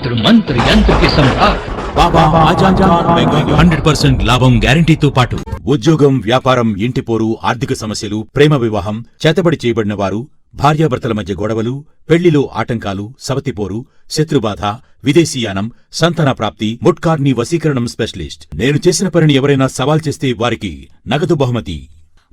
तंत्र मंत्र यंत्र के सम्राट బాబా ఆజాం ఖాన్ బెంగాలీ 100% లాభం గ్యారంటీతో పాటు ఉద్యోగం, వ్యాపారం, ఇంటి పోరు, ఆర్థిక సమస్యలు, ప్రేమ వివాహం, చేతబడి చేయబడిన వారు, భార్యాభర్తల మధ్య గొడవలు, పెళ్లిలో ఆటంకాలు, సవతిపోరు, శత్రుబాధ, విదేశీయానం, సంతాన ప్రాప్తి, ముట్కార్ని వశీకరణం స్పెషలిస్ట్. నేను చేసిన పనిని ఎవరైనా సవాల్ చేస్తే వారికి నగదు బహుమతి.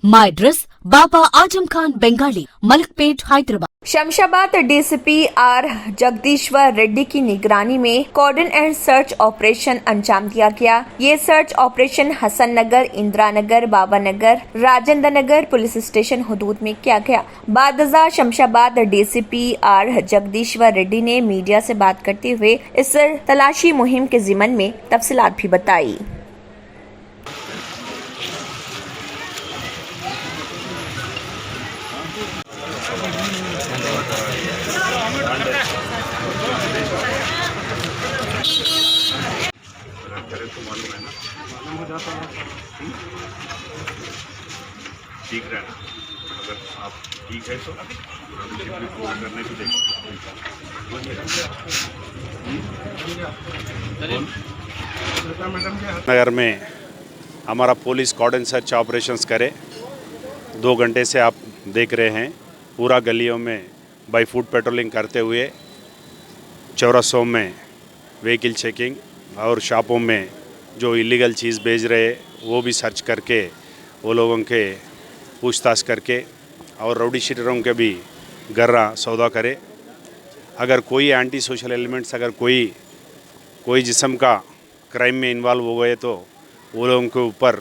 మా address Baba Azam Khan Bengali Malakpet Hyderabad. Shamshabad DCP R Jagadishwar Reddy की निगरानी में कॉर्डन एंड सर्च ऑपरेशन अंजाम दिया गया। ये सर्च ऑपरेशन हसन नगर, इंदिरा नगर, बाबा नगर, राजेंद्र नगर पुलिस स्टेशन हुदूद में किया गया। बादजा शमशाबाद डीसीपी आर जगदीश्वर रेड्डी ने मीडिया से बात करते हुए इस तलाशी मुहिम के जिमन में तफसीलात भी बताई। ठीक रहना, अगर आप ठीक है तो पूरा करने को देखो। नगर में हमारा पुलिस कॉर्डन सर्च ऑपरेशंस करे। 2 घंटे से आप देख रहे हैं पूरा गलियों में बाई फुट पेट्रोलिंग करते हुए चौरासों में व्हीकल चेकिंग और शॉपों में जो इलीगल चीज़ बेच रहे वो भी सर्च करके वो लोगों के पूछताछ करके और राउडी शीटरों के भी गर्रा सौदा करे। अगर कोई एंटी सोशल एलिमेंट्स अगर कोई जिस्म का क्राइम में इन्वॉल्व हो गए तो वो लोगों के ऊपर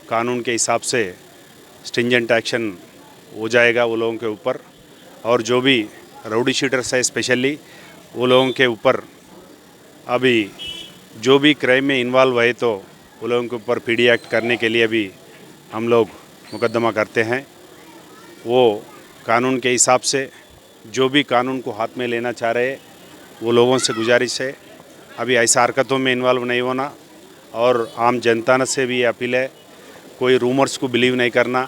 कानून के हिसाब से स्ट्रिंजेंट एक्शन हो जाएगा वो लोगों के ऊपर। और जो भी राउडी शीटर्स है स्पेशली वो लोगों के ऊपर अभी जो भी क्राइम में इन्वॉल्व है तो वो लोगों के ऊपर पीडी एक्ट करने के लिए भी हम लोग मुकदमा करते हैं। वो कानून के हिसाब से जो भी कानून को हाथ में लेना चाह रहे वो लोगों से गुजारिश है अभी ऐसा हरकतों में इन्वॉल्व नहीं होना। और आम जनता से भी अपील है कोई रूमर्स को बिलीव नहीं करना।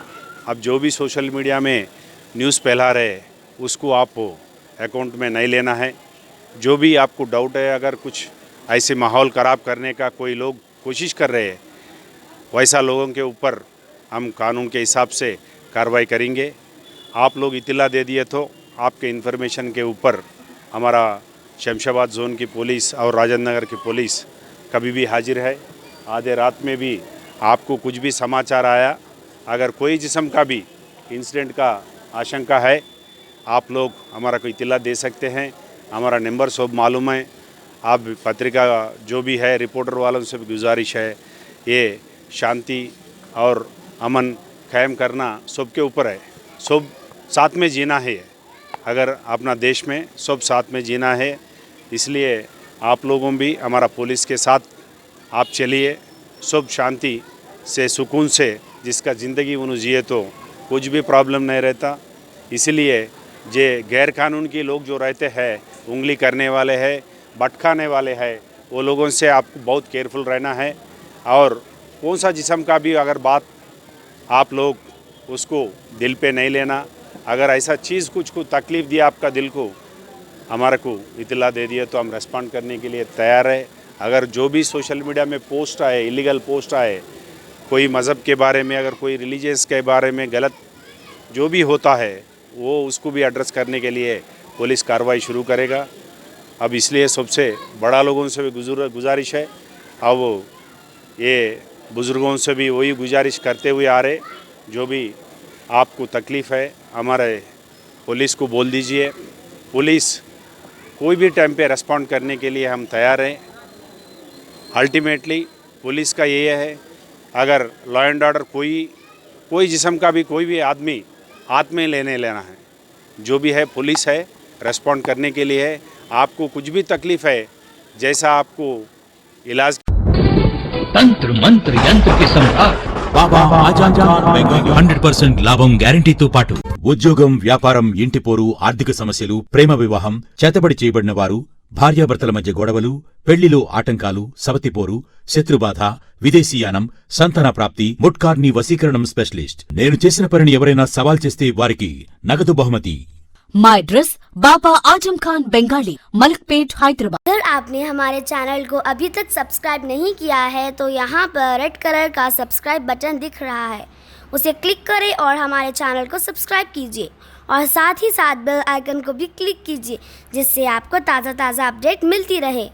अब जो भी सोशल मीडिया में न्यूज़ फैला रहे उसको आप अकाउंट में नहीं लेना है। जो भी आपको डाउट है अगर कुछ ऐसे माहौल ख़राब करने का कोई लोग कोशिश कर रहे हैं वैसा लोगों के ऊपर हम कानून के हिसाब से कार्रवाई करेंगे। आप लोग इत्तला दे दिए तो आपके इन्फॉर्मेशन के ऊपर हमारा शमशाबाद जोन की पुलिस और राजेंद्र नगर की पुलिस कभी भी हाजिर है। आधे रात में भी आपको कुछ भी समाचार आया अगर कोई जिस्म का भी इंसिडेंट का आशंका है आप लोग हमारा को इत्तला दे सकते हैं। हमारा नंबर सब मालूम है। आप पत्रिका जो भी है रिपोर्टर वालों से भी गुजारिश है ये शांति और अमन कायम करना सबके ऊपर है। सब साथ में जीना है। अगर अपना देश में सब साथ में जीना है इसलिए आप लोगों भी हमारा पुलिस के साथ आप चलिए। सब शांति से सुकून से जिसका ज़िंदगी उन्हें जिए तो कुछ भी प्रॉब्लम नहीं रहता। इसलिए जे गैर कानून के लोग जो रहते हैं उंगली करने वाले हैं भटकाने वाले हैं वो लोगों से आपको बहुत केयरफुल रहना है। और कौन सा जिस्म का भी अगर बात आप लोग उसको दिल पे नहीं लेना। अगर ऐसा चीज़ कुछ को तकलीफ़ दिया आपका दिल को हमारे को इत्तला दे दिए तो हम रेस्पॉन्ड करने के लिए तैयार है। अगर जो भी सोशल मीडिया में पोस्ट आए इलीगल पोस्ट आए कोई मज़हब के बारे में अगर कोई रिलीजियस के बारे में गलत जो भी होता है वो उसको भी एड्रेस करने के लिए पुलिस कार्रवाई शुरू करेगा। अब इसलिए सबसे बड़ा लोगों से भी गुजारिश है। अब ये बुज़ुर्गों से भी वही गुजारिश करते हुए आ रहे जो भी आपको तकलीफ़ है हमारे पुलिस को बोल दीजिए। पुलिस कोई भी टाइम पे रेस्पॉन्ड करने के लिए हम तैयार हैं। अल्टीमेटली पुलिस का ये है अगर लॉ एंड ऑर्डर कोई जिस्म का भी कोई भी आदमी हाथ में लेना है जो भी है पुलिस है रेस्पॉन्ड करने के लिए है। आपको कुछ भी तकलीफ़ है जैसा आपको इलाज तंत्र मंत्र यंत्र के सम्राट బాబా ఆజాం ఖాన్ బెంగాలీ 100% లాభం గ్యారంటీతో పాటు ఉద్యోగం, వ్యాపారం, ఇంటి పోరు, ఆర్థిక సమస్యలు, ప్రేమ వివాహం, చేతబడి చేయబడిన వారు, భార్యాభర్తల మధ్య గొడవలు, పెళ్లిలో ఆటంకాలు, సవతిపోరు, శత్రుబాధ, విదేశీయానం, సంతాన ప్రాప్తి, ముట్కార్ని వశీకరణం స్పెషలిస్ట్. నేను చేసిన పనిని ఎవరైనా సవాల్ చేస్తే వారికి నగదు బహుమతి. మా అడ్రస్ बाबा आजम खान बेंगाली, मलकपेट, हैदराबाद। अगर आपने हमारे चैनल को अभी तक सब्सक्राइब नहीं किया है तो यहाँ पर रेड कलर का सब्सक्राइब बटन दिख रहा है, उसे क्लिक करें और हमारे चैनल को सब्सक्राइब कीजिए और साथ ही साथ बेल आइकन को भी क्लिक कीजिए, जिससे आपको ताज़ा अपडेट मिलती रहे।